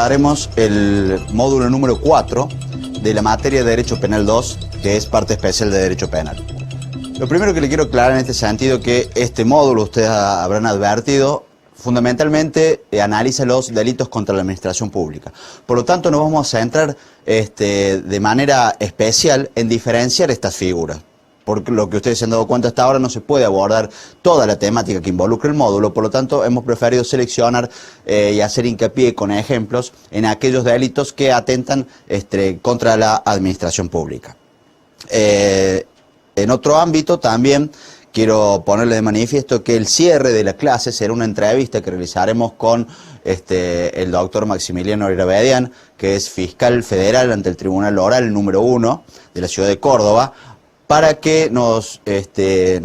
abordaremos el módulo número 4 de la materia de Derecho Penal 2, que es parte especial de Derecho Penal. Lo primero que le quiero aclarar en este sentido que este módulo, ustedes habrán advertido, fundamentalmente analiza los delitos contra la administración pública. Por lo tanto, nos vamos a centrar de manera especial en diferenciar estas figuras. Porque lo que ustedes se han dado cuenta hasta ahora no se puede abordar toda la temática que involucra el módulo, por lo tanto hemos preferido seleccionar y hacer hincapié con ejemplos en aquellos delitos que atentan contra la administración pública. En otro ámbito también quiero ponerle de manifiesto que el cierre de la clase será una entrevista que realizaremos con el doctor Maximiliano Irabedian, que es fiscal federal ante el Tribunal Oral número 1 de la ciudad de Córdoba, para que nos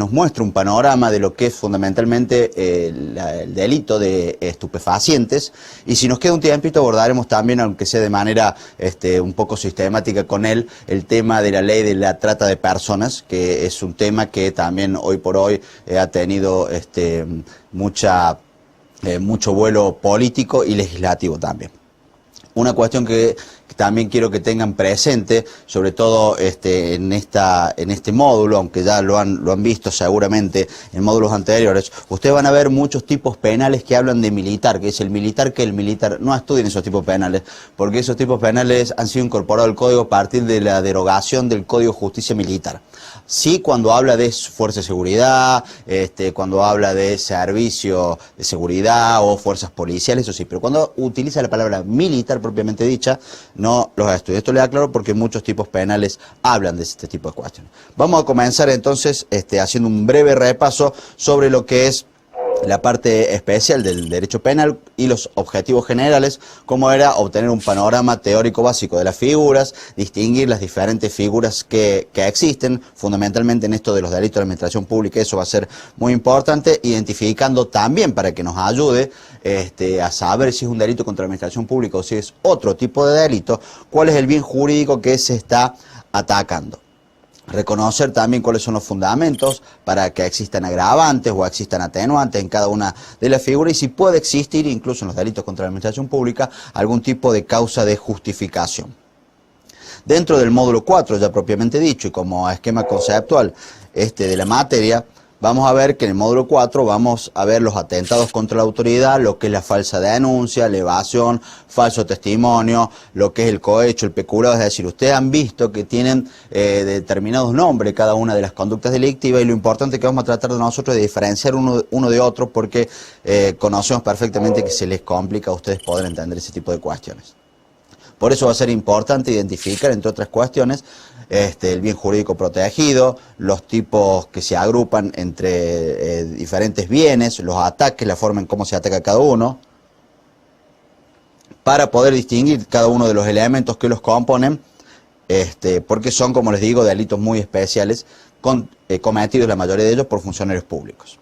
muestre un panorama de lo que es fundamentalmente el delito de estupefacientes, y si nos queda un tiempito abordaremos también, aunque sea de manera un poco sistemática con él, el tema de la ley de la trata de personas, que es un tema que también hoy por hoy ha tenido mucho vuelo político y legislativo también. Una cuestión que también quiero que tengan presente, sobre todo en este módulo, aunque ya lo han visto seguramente en módulos anteriores, ustedes van a ver muchos tipos penales que hablan de militar, que es el militar, que el militar. No estudien esos tipos penales, porque esos tipos penales han sido incorporados al código a partir de la derogación del Código de Justicia Militar. Sí, cuando habla de fuerza de seguridad, cuando habla de servicio de seguridad o fuerzas policiales, eso sí, pero cuando utiliza la palabra militar propiamente dicha, no los estudia. Esto le aclaro porque muchos tipos penales hablan de este tipo de cuestiones. Vamos a comenzar entonces haciendo un breve repaso sobre lo que es la parte especial del derecho penal y los objetivos generales, como era obtener un panorama teórico básico de las figuras, distinguir las diferentes figuras que existen, fundamentalmente en esto de los delitos de la administración pública. Eso va a ser muy importante, identificando también, para que nos ayude a saber si es un delito contra la administración pública o si es otro tipo de delito, cuál es el bien jurídico que se está atacando. Reconocer también cuáles son los fundamentos para que existan agravantes o existan atenuantes en cada una de las figuras, y si puede existir, incluso en los delitos contra la administración pública, algún tipo de causa de justificación. Dentro del módulo 4, ya propiamente dicho, y como esquema conceptual de la materia, vamos a ver que en el módulo 4 vamos a ver los atentados contra la autoridad, lo que es la falsa denuncia, la evasión, falso testimonio, lo que es el cohecho, el peculado. Es decir, ustedes han visto que tienen determinados nombres cada una de las conductas delictivas, y lo importante que vamos a tratar de nosotros es diferenciar uno de otro, porque conocemos perfectamente que se les complica a ustedes poder entender ese tipo de cuestiones. Por eso va a ser importante identificar, entre otras cuestiones, el bien jurídico protegido, los tipos que se agrupan entre diferentes bienes, los ataques, la forma en cómo se ataca cada uno, para poder distinguir cada uno de los elementos que los componen, porque son, como les digo, delitos muy especiales, cometidos la mayoría de ellos por funcionarios públicos.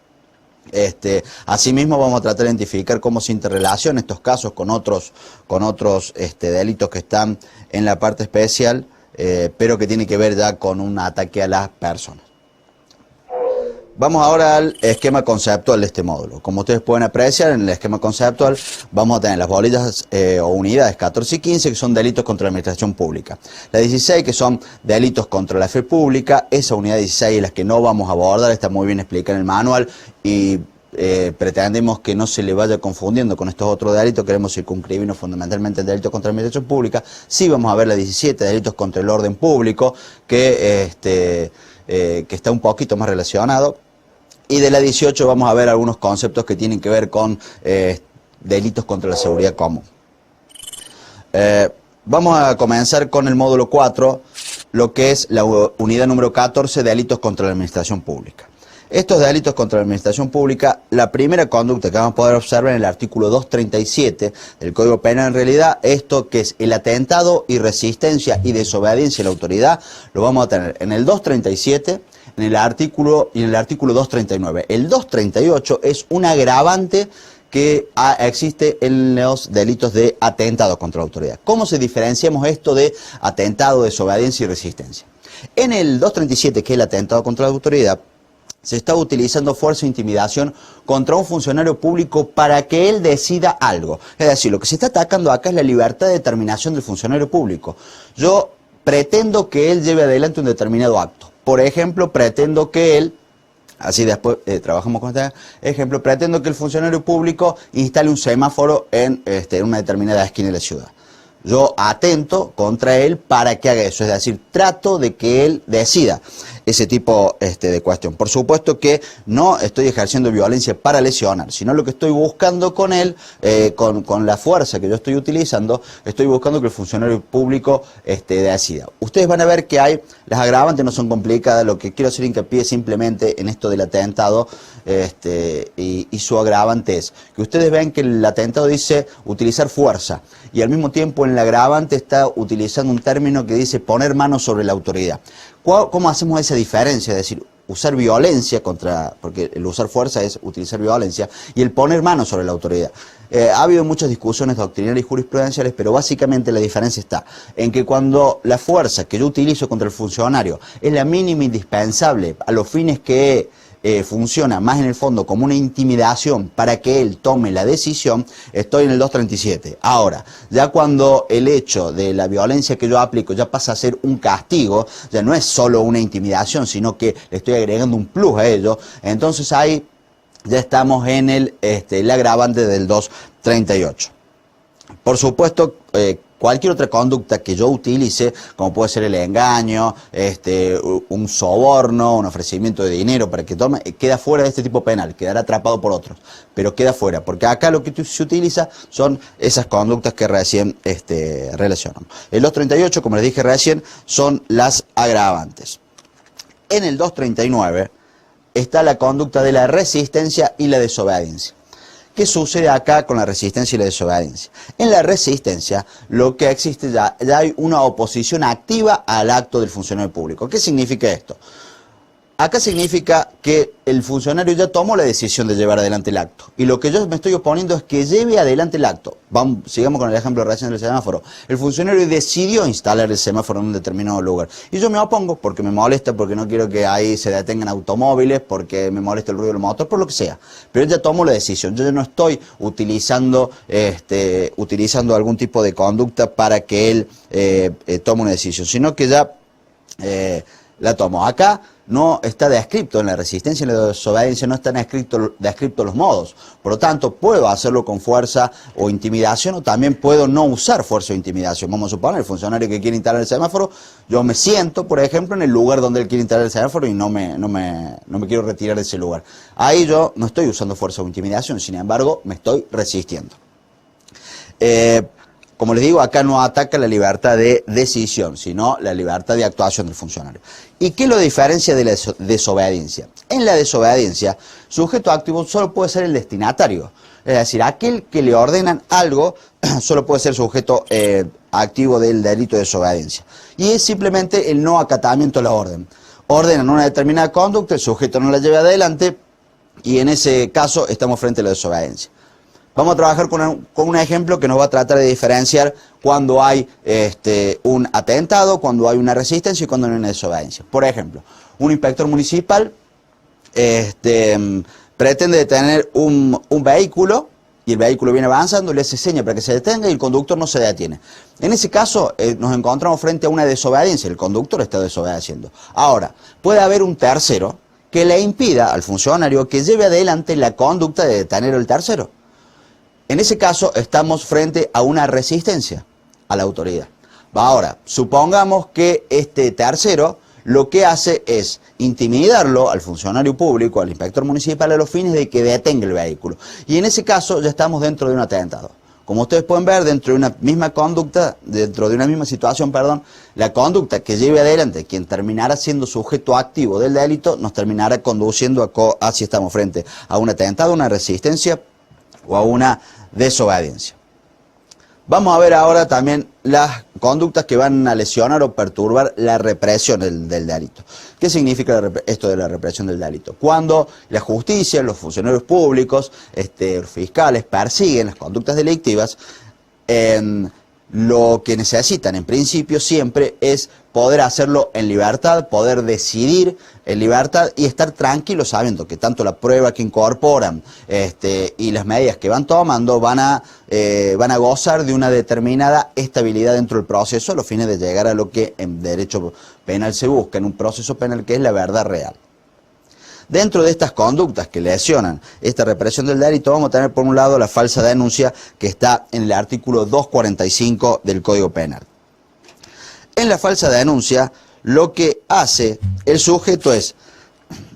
Asimismo vamos a tratar de identificar cómo se interrelacionan estos casos con otros delitos que están en la parte especial, pero que tiene que ver ya con un ataque a las personas. Vamos ahora al esquema conceptual de este módulo. Como ustedes pueden apreciar, en el esquema conceptual vamos a tener las bolillas o unidades 14 y 15, que son delitos contra la administración pública. Las 16, que son delitos contra la fe pública. Esa unidad 16 es la que no vamos a abordar, está muy bien explicada en el manual, y pretendemos que no se le vaya confundiendo con estos otros delitos. Queremos circunscribirnos fundamentalmente en delitos contra la administración pública. Sí vamos a ver la 17, delitos contra el orden público, que está un poquito más relacionado. Y de la 18 vamos a ver algunos conceptos que tienen que ver con delitos contra la seguridad común. Vamos a comenzar con el módulo 4, lo que es la unidad número 14, delitos contra la administración pública. Estos delitos contra la administración pública, la primera conducta que vamos a poder observar en el artículo 237 del Código Penal, en realidad, esto que es el atentado y resistencia y desobediencia a la autoridad, lo vamos a tener en el 237, en el artículo 239. El 238 es un agravante que existe en los delitos de atentado contra la autoridad. ¿Cómo se diferenciamos esto de atentado, desobediencia y resistencia? En el 237, que es el atentado contra la autoridad, se está utilizando fuerza o intimidación contra un funcionario público para que él decida algo. Es decir, lo que se está atacando acá es la libertad de determinación del funcionario público. Yo pretendo que él lleve adelante un determinado acto. Por ejemplo, pretendo que él, así después trabajamos con este ejemplo, pretendo que el funcionario público instale un semáforo en una determinada esquina de la ciudad. Yo atento contra él para que haga eso, es decir, trato de que él decida ese tipo de cuestión. Por supuesto que no estoy ejerciendo violencia para lesionar, sino lo que estoy buscando con él, con la fuerza que yo estoy utilizando, estoy buscando que el funcionario público decida. Ustedes van a ver que las agravantes no son complicadas, lo que quiero hacer hincapié simplemente en esto del atentado, y su agravante es que ustedes ven que el atentado dice utilizar fuerza, y al mismo tiempo en el agravante está utilizando un término que dice poner mano sobre la autoridad. ¿Cómo hacemos esa diferencia? Es decir, usar violencia porque el usar fuerza es utilizar violencia, y el poner mano sobre la autoridad. Ha habido muchas discusiones doctrinales y jurisprudenciales, pero básicamente la diferencia está en que cuando la fuerza que yo utilizo contra el funcionario es la mínima indispensable a los fines que funciona más en el fondo como una intimidación para que él tome la decisión, estoy en el 237. Ahora, ya cuando el hecho de la violencia que yo aplico ya pasa a ser un castigo, ya no es solo una intimidación, sino que le estoy agregando un plus a ello, entonces ahí ya estamos en el agravante del 238. Por supuesto, cualquier otra conducta que yo utilice, como puede ser el engaño, un soborno, un ofrecimiento de dinero para que tome, queda fuera de este tipo penal, quedará atrapado por otros, pero queda fuera, porque acá lo que se utiliza son esas conductas que recién relacionamos. El 238, como les dije recién, son las agravantes. En el 239 está la conducta de la resistencia y la desobediencia. ¿Qué sucede acá con la resistencia y la desobediencia? En la resistencia lo que existe ya hay una oposición activa al acto del funcionario público. ¿Qué significa esto? Acá significa que el funcionario ya tomó la decisión de llevar adelante el acto. Y lo que yo me estoy oponiendo es que lleve adelante el acto. Sigamos con el ejemplo recién del semáforo. El funcionario decidió instalar el semáforo en un determinado lugar. Y yo me opongo porque me molesta, porque no quiero que ahí se detengan automóviles, porque me molesta el ruido del motor, por lo que sea. Pero él ya tomó la decisión. Yo ya no estoy utilizando algún tipo de conducta para que él tome una decisión, sino que ya la tomó. Acá no está descrito en la resistencia y en la desobediencia, no están descritos los modos. Por lo tanto, puedo hacerlo con fuerza o intimidación, o también puedo no usar fuerza o intimidación. Vamos a suponer, el funcionario que quiere instalar el semáforo, yo me siento, por ejemplo, en el lugar donde él quiere instalar el semáforo y no me quiero retirar de ese lugar. Ahí yo no estoy usando fuerza o intimidación, sin embargo, me estoy resistiendo. Como les digo, acá no ataca la libertad de decisión, sino la libertad de actuación del funcionario. ¿Y qué lo diferencia de la desobediencia? En la desobediencia, sujeto activo solo puede ser el destinatario. Es decir, aquel que le ordenan algo solo puede ser sujeto activo del delito de desobediencia. Y es simplemente el no acatamiento a la orden. Ordenan una determinada conducta, el sujeto no la lleva adelante, y en ese caso estamos frente a la desobediencia. Vamos a trabajar con un ejemplo que nos va a tratar de diferenciar cuando hay un atentado, cuando hay una resistencia y cuando no hay una desobediencia. Por ejemplo, un inspector municipal pretende detener un vehículo y el vehículo viene avanzando, le hace seña para que se detenga y el conductor no se detiene. En ese caso nos encontramos frente a una desobediencia, el conductor está desobedeciendo. Ahora, puede haber un tercero que le impida al funcionario que lleve adelante la conducta de detener al tercero. En ese caso estamos frente a una resistencia a la autoridad. Ahora, supongamos que este tercero lo que hace es intimidarlo al funcionario público, al inspector municipal, a los fines de que detenga el vehículo. Y en ese caso ya estamos dentro de un atentado. Como ustedes pueden ver, dentro de una misma conducta, dentro de una misma situación, la conducta que lleve adelante quien terminará siendo sujeto activo del delito nos terminará conduciendo a si estamos frente a un atentado, una resistencia o a una desobediencia. Vamos a ver ahora también las conductas que van a lesionar o perturbar la represión del delito. ¿Qué significa esto de la represión del delito? Cuando la justicia, los funcionarios públicos, los fiscales persiguen las conductas delictivas, lo que necesitan en principio siempre es poder hacerlo en libertad, poder decidir en libertad y estar tranquilos sabiendo que tanto la prueba que incorporan y las medidas que van tomando van a gozar de una determinada estabilidad dentro del proceso a los fines de llegar a lo que en derecho penal se busca en un proceso penal, que es la verdad real. Dentro de estas conductas que lesionan esta represión del delito, vamos a tener por un lado la falsa denuncia, que está en el artículo 245 del Código Penal. En la falsa denuncia, lo que hace el sujeto es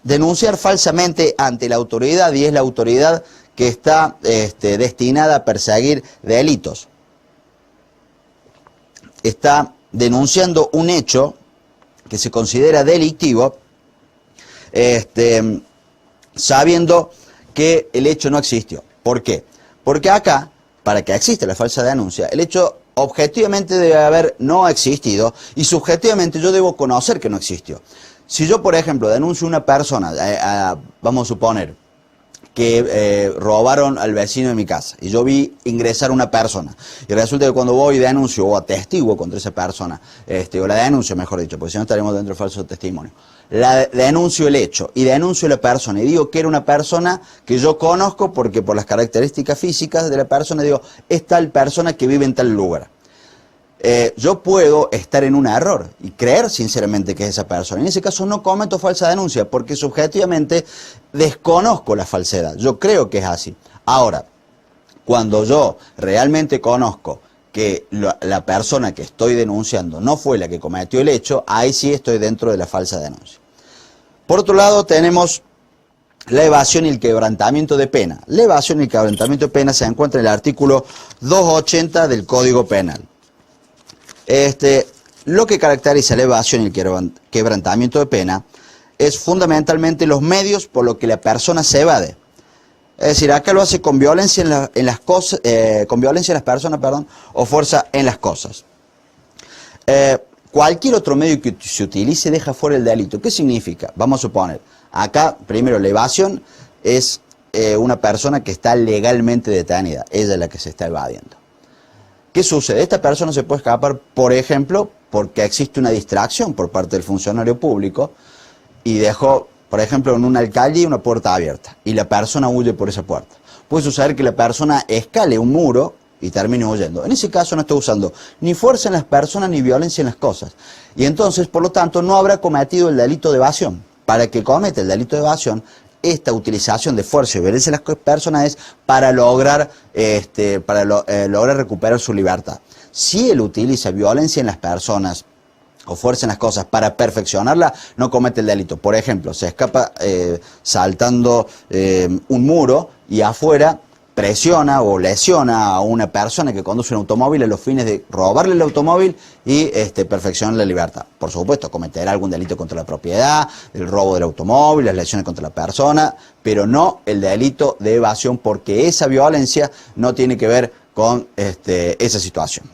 denunciar falsamente ante la autoridad, y es la autoridad que está destinada a perseguir delitos. Está denunciando un hecho que se considera delictivo, sabiendo que el hecho no existió. ¿Por qué? Porque acá, para que exista la falsa denuncia, el hecho objetivamente debe haber no existido y subjetivamente yo debo conocer que no existió. Si yo, por ejemplo, denuncio a una persona, vamos a suponer que robaron al vecino de mi casa y yo vi ingresar una persona y resulta que cuando voy y denuncio o atestiguo contra esa persona, o la denuncio mejor dicho, porque si no estaremos dentro del falso testimonio, denuncio el hecho y denuncio a la persona y digo que era una persona que yo conozco porque por las características físicas de la persona digo, es tal persona que vive en tal lugar. Yo puedo estar en un error y creer sinceramente que es esa persona. En ese caso no cometo falsa denuncia porque subjetivamente desconozco la falsedad. Yo creo que es así. Ahora, cuando yo realmente conozco que la persona que estoy denunciando no fue la que cometió el hecho, ahí sí estoy dentro de la falsa denuncia. Por otro lado tenemos la evasión y el quebrantamiento de pena. La evasión y el quebrantamiento de pena se encuentra en el artículo 280 del Código Penal. Lo que caracteriza la evasión y el quebrantamiento de pena es fundamentalmente los medios por los que la persona se evade. Es decir, acá lo hace con violencia en las cosas, con violencia en las personas, perdón, o fuerza en las cosas. Cualquier otro medio que se utilice deja fuera el delito. ¿Qué significa? Vamos a suponer, acá primero la evasión es una persona que está legalmente detenida, ella es la que se está evadiendo. ¿Qué sucede? Esta persona se puede escapar, por ejemplo, porque existe una distracción por parte del funcionario público y dejó, por ejemplo, en una alcaldía una puerta abierta y la persona huye por esa puerta. Puede suceder que la persona escale un muro y termine huyendo. En ese caso no está usando ni fuerza en las personas ni violencia en las cosas. Y entonces, por lo tanto, no habrá cometido el delito de evasión. Para que cometa el delito de evasión, esta utilización de fuerza y violencia en las personas es para lograr recuperar su libertad. Si él utiliza violencia en las personas o fuerza en las cosas para perfeccionarla, no comete el delito. Por ejemplo, se escapa saltando un muro y afuera presiona o lesiona a una persona que conduce un automóvil a los fines de robarle el automóvil y perfeccionar la libertad. Por supuesto, cometerá algún delito contra la propiedad, el robo del automóvil, las lesiones contra la persona, pero no el delito de evasión, porque esa violencia no tiene que ver con esa situación.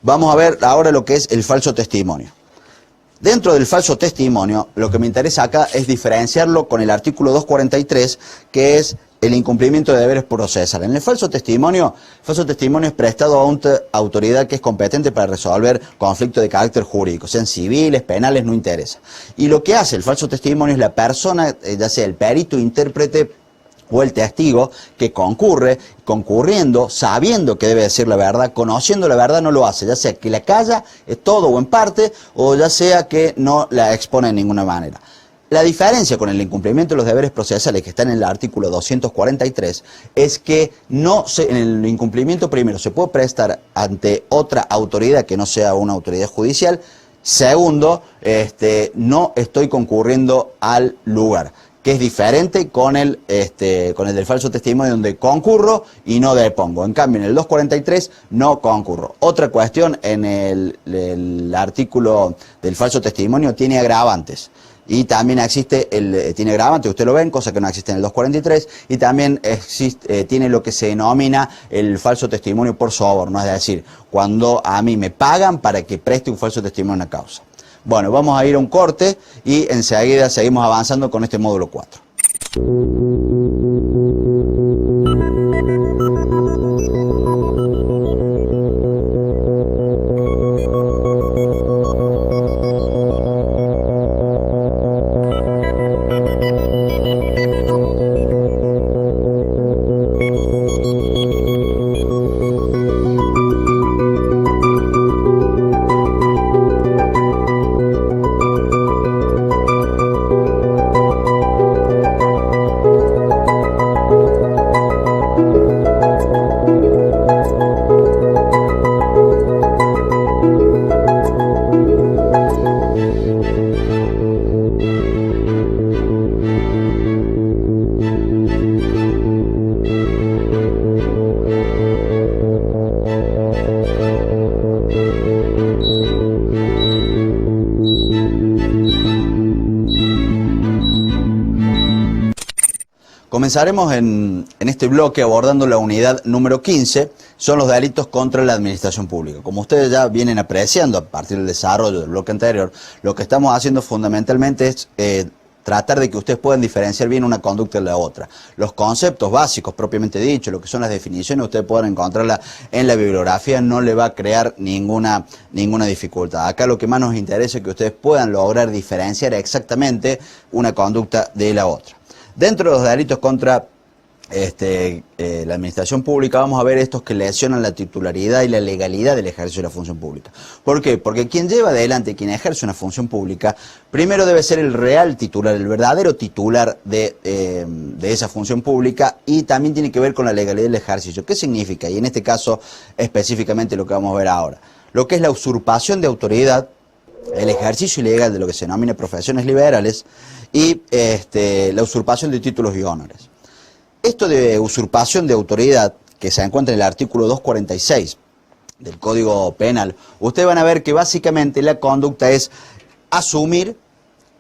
Vamos a ver ahora lo que es el falso testimonio. Dentro del falso testimonio, lo que me interesa acá es diferenciarlo con el artículo 243, que es el incumplimiento de deberes procesales. En el falso testimonio es prestado a una autoridad que es competente para resolver conflictos de carácter jurídico, sean civiles, penales, no interesa. Y lo que hace el falso testimonio es la persona, ya sea el perito, intérprete o el testigo, que concurriendo, sabiendo que debe decir la verdad, conociendo la verdad, no lo hace, ya sea que la calla todo o en parte, o ya sea que no la expone de ninguna manera. La diferencia con el incumplimiento de los deberes procesales que está en el artículo 243 es que en el incumplimiento primero se puede prestar ante otra autoridad que no sea una autoridad judicial. Segundo, no estoy concurriendo al lugar, que es diferente con el del falso testimonio, donde concurro y no depongo. En cambio, en el 243 no concurro. Otra cuestión, en el artículo del falso testimonio tiene agravantes. Y también tiene agravantes, ustedes lo ven, cosa que no existe en el 243, y también tiene lo que se denomina el falso testimonio por soborno, es decir, cuando a mí me pagan para que preste un falso testimonio en una causa. Bueno, vamos a ir a un corte y enseguida seguimos avanzando con este módulo 4. Comenzaremos en este bloque abordando la unidad número 15, son los delitos contra la administración pública. Como ustedes ya vienen apreciando a partir del desarrollo del bloque anterior, lo que estamos haciendo fundamentalmente es tratar de que ustedes puedan diferenciar bien una conducta de la otra. Los conceptos básicos propiamente dichos, lo que son las definiciones, ustedes pueden encontrarlas en la bibliografía, no le va a crear ninguna dificultad. Acá lo que más nos interesa es que ustedes puedan lograr diferenciar exactamente una conducta de la otra. Dentro de los delitos contra la administración pública vamos a ver estos que lesionan la titularidad y la legalidad del ejercicio de la función pública. ¿Por qué? Porque quien lleva adelante, quien ejerce una función pública, primero debe ser el real titular, el verdadero titular de esa función pública, y también tiene que ver con la legalidad del ejercicio. ¿Qué significa? Y en este caso específicamente lo que vamos a ver ahora. Lo que es la usurpación de autoridad, el ejercicio ilegal de lo que se denomina profesiones liberales y la usurpación de títulos y honores. Esto de usurpación de autoridad, que se encuentra en el artículo 246 del Código Penal, ustedes van a ver que básicamente la conducta es asumir,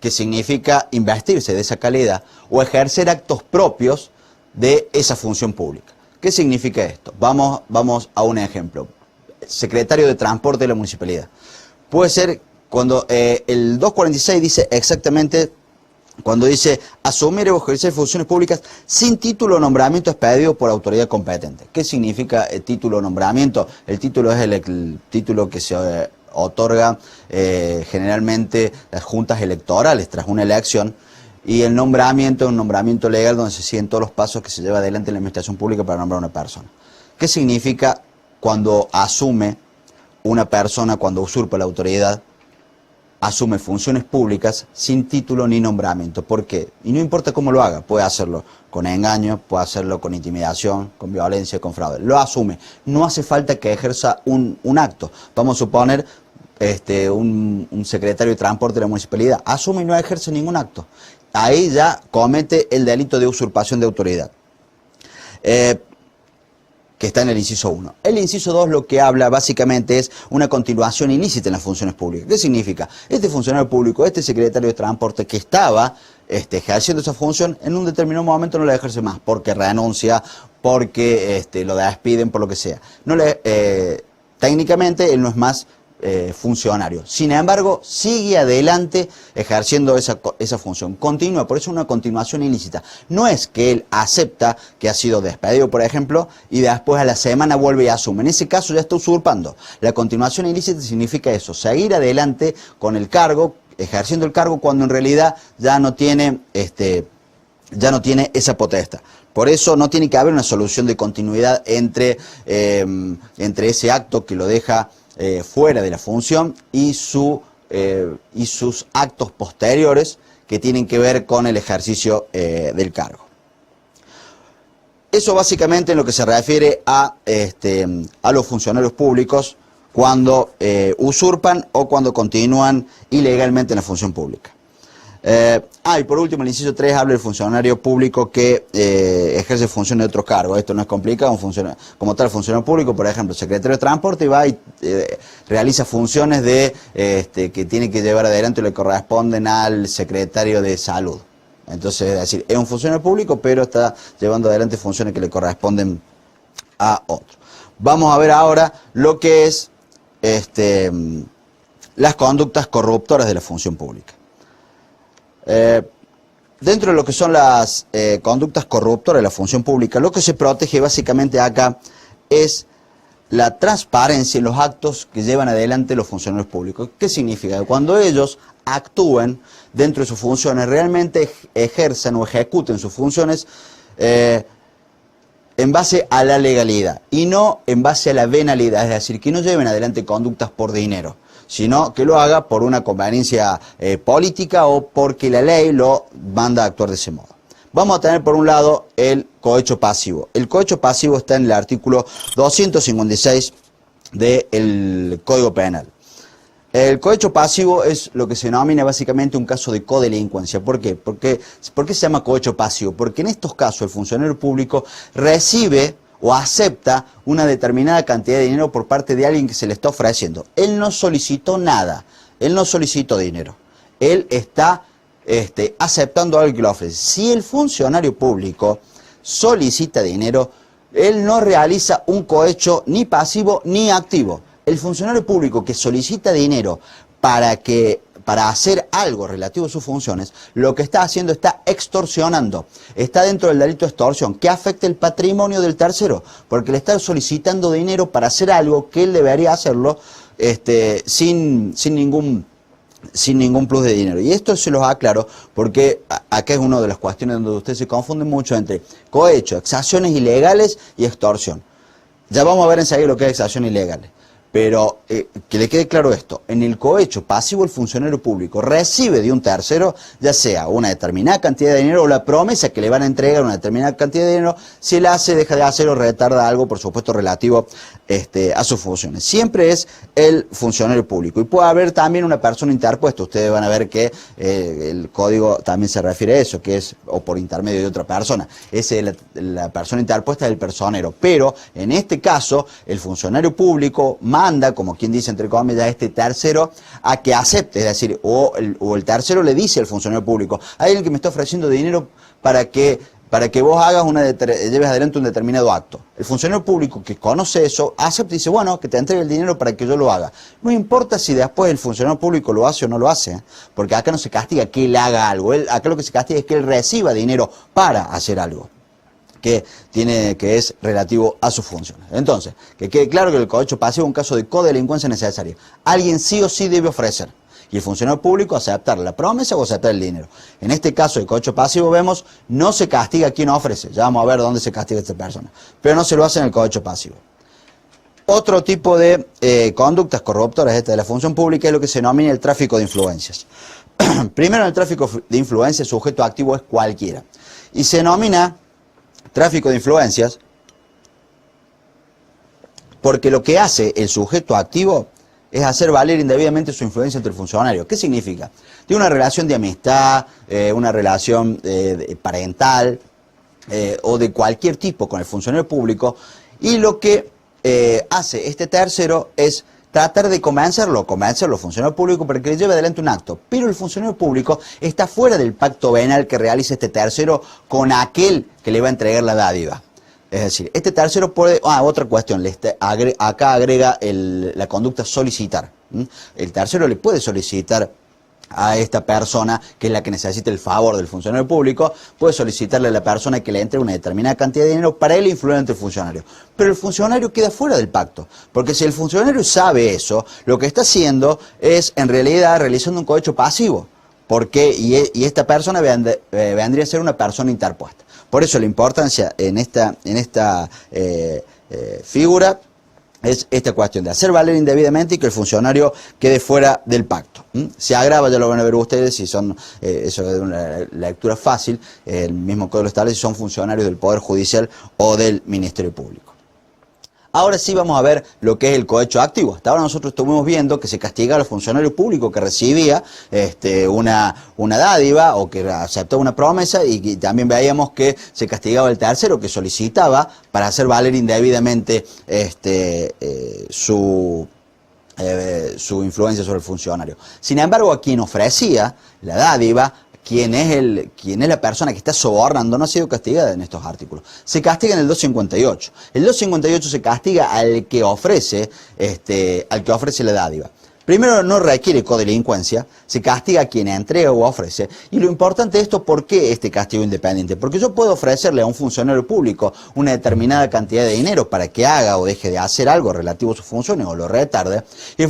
que significa investirse de esa calidad, o ejercer actos propios de esa función pública. ¿Qué significa esto? Vamos a un ejemplo. Secretario de Transporte de la Municipalidad. Puede ser cuando el 246 dice exactamente, cuando dice asumir o ejercer funciones públicas sin título o nombramiento expedido por autoridad competente. ¿Qué significa el título o nombramiento? El título es el título que se otorga generalmente las juntas electorales tras una elección, y el nombramiento es un nombramiento legal donde se siguen todos los pasos que se lleva adelante en la administración pública para nombrar a una persona. ¿Qué significa cuando asume una persona, cuando usurpa la autoridad? Asume funciones públicas sin título ni nombramiento. ¿Por qué? Y no importa cómo lo haga, puede hacerlo con engaño, puede hacerlo con intimidación, con violencia, con fraude. Lo asume. No hace falta que ejerza un acto. Vamos a suponer un secretario de Transporte de la Municipalidad. Asume y no ejerce ningún acto. Ahí ya comete el delito de usurpación de autoridad. Que está en el inciso 1. El inciso 2 lo que habla básicamente es una continuación ilícita en las funciones públicas. ¿Qué significa? Este funcionario público, este secretario de Transporte que estaba ejerciendo esa función, en un determinado momento no la ejerce más, porque renuncia, porque lo despiden, por lo que sea. Técnicamente él no es más funcionario. Sin embargo, sigue adelante ejerciendo esa función. Continúa, por eso es una continuación ilícita. No es que él acepta que ha sido despedido, por ejemplo, y después a la semana vuelve y asume. En ese caso ya está usurpando. La continuación ilícita significa eso, seguir adelante con el cargo, ejerciendo el cargo cuando en realidad ya no tiene esa potestad. Por eso no tiene que haber una solución de continuidad entre ese acto que lo deja fuera de la función y sus actos posteriores que tienen que ver con el ejercicio del cargo. Eso básicamente en lo que se refiere a los funcionarios públicos cuando usurpan o cuando continúan ilegalmente en la función pública. Y por último el inciso 3 habla del funcionario público que ejerce funciones de otro cargo. Esto no es complicado, como tal funcionario público, por ejemplo, secretario de Transporte, va y realiza funciones que tiene que llevar adelante y le corresponden al secretario de Salud. Entonces, es decir, es un funcionario público, pero está llevando adelante funciones que le corresponden a otro. Vamos a ver ahora lo que es las conductas corruptoras de la función pública. Dentro de lo que son las conductas corruptoras de la función pública, lo que se protege básicamente acá es la transparencia en los actos que llevan adelante los funcionarios públicos. ¿Qué significa? Cuando ellos actúen dentro de sus funciones, realmente ejerzan o ejecuten sus funciones en base a la legalidad y no en base a la venalidad, es decir, que no lleven adelante conductas por dinero, sino que lo haga por una conveniencia política o porque la ley lo manda a actuar de ese modo. Vamos a tener por un lado el cohecho pasivo. El cohecho pasivo está en el artículo 256 del Código Penal. El cohecho pasivo es lo que se denomina básicamente un caso de codelincuencia. ¿Por qué? ¿Por qué se llama cohecho pasivo? Porque en estos casos el funcionario público recibe o acepta una determinada cantidad de dinero por parte de alguien que se le está ofreciendo. Él no solicitó nada, él no solicitó dinero, él está aceptando algo que le ofrece. Si el funcionario público solicita dinero, él no realiza un cohecho ni pasivo ni activo. El funcionario público que solicita dinero para hacer algo relativo a sus funciones, lo que está haciendo está extorsionando, está dentro del delito de extorsión, que afecta el patrimonio del tercero, porque le está solicitando dinero para hacer algo que él debería hacerlo sin ningún plus de dinero. Y esto se los aclaro porque acá es una de las cuestiones donde ustedes se confunden mucho entre cohecho, exacciones ilegales y extorsión. Ya vamos a ver enseguida lo que es exacciones ilegales. Pero que le quede claro esto, en el cohecho pasivo el funcionario público recibe de un tercero, ya sea una determinada cantidad de dinero o la promesa que le van a entregar una determinada cantidad de dinero, si él hace, deja de hacer o retarda algo, por supuesto, relativo a sus funciones. Siempre es el funcionario público. Y puede haber también una persona interpuesta. Ustedes van a ver que el código también se refiere a eso, que es o por intermedio de otra persona. La persona interpuesta es el personero. Pero en este caso, el funcionario público manda, como quien dice entre comillas, a este tercero a que acepte, es decir, o el tercero le dice al funcionario público, hay alguien que me está ofreciendo dinero para que vos hagas lleves adelante un determinado acto. El funcionario público que conoce eso, acepta y dice, bueno, que te entregue el dinero para que yo lo haga. No importa si después el funcionario público lo hace o no lo hace, porque acá no se castiga que él haga algo, acá lo que se castiga es que él reciba dinero para hacer algo que es relativo a sus funciones. Entonces, que quede claro que el cohecho pasivo es un caso de codelincuencia necesaria. Alguien sí o sí debe ofrecer. Y el funcionario público aceptar la promesa o aceptar el dinero. En este caso de cohecho pasivo vemos, no se castiga a quien ofrece. Ya vamos a ver dónde se castiga a esta persona. Pero no se lo hace en el cohecho pasivo. Otro tipo de conductas corruptoras de la función pública es lo que se denomina el tráfico de influencias. Primero, en el tráfico de influencias, sujeto activo es cualquiera. Y se denomina tráfico de influencias porque lo que hace el sujeto activo es hacer valer indebidamente su influencia entre el funcionario. ¿Qué significa? Tiene una relación de amistad, una relación parental o de cualquier tipo con el funcionario público, y lo que hace este tercero es tratar de convencerlo funcionario público para que le lleve adelante un acto. Pero el funcionario público está fuera del pacto venal que realiza este tercero con aquel que le va a entregar la dádiva. Es decir, este tercero puede... otra cuestión, acá agrega la conducta solicitar. El tercero le puede solicitar a esta persona, que es la que necesita el favor del funcionario público, puede solicitarle a la persona que le entregue una determinada cantidad de dinero para él influir ante el funcionario. Pero el funcionario queda fuera del pacto, porque si el funcionario sabe eso, lo que está haciendo es en realidad realizando un cohecho pasivo, y esta persona vendría a ser una persona interpuesta. Por eso la importancia en esta figura es esta cuestión de hacer valer indebidamente y que el funcionario quede fuera del pacto. Se agrava, ya lo van a ver ustedes, si son, eso es una lectura fácil, el mismo código establece si son funcionarios del Poder Judicial o del Ministerio Público. Ahora sí vamos a ver lo que es el cohecho activo. Hasta ahora nosotros estuvimos viendo que se castigaba al funcionario público que recibía una dádiva o que aceptaba una promesa, y también veíamos que se castigaba al tercero que solicitaba para hacer valer indebidamente su influencia sobre el funcionario. Sin embargo, a quien ofrecía la dádiva, quien es la persona que está sobornando, no ha sido castigada en estos artículos. Se castiga en el 258. El 258 se castiga al que ofrece la dádiva. Primero, no requiere codelincuencia, se castiga a quien entrega o ofrece. Y lo importante de esto, ¿por qué este castigo independiente? Porque yo puedo ofrecerle a un funcionario público una determinada cantidad de dinero para que haga o deje de hacer algo relativo a sus funciones o lo retarde, y el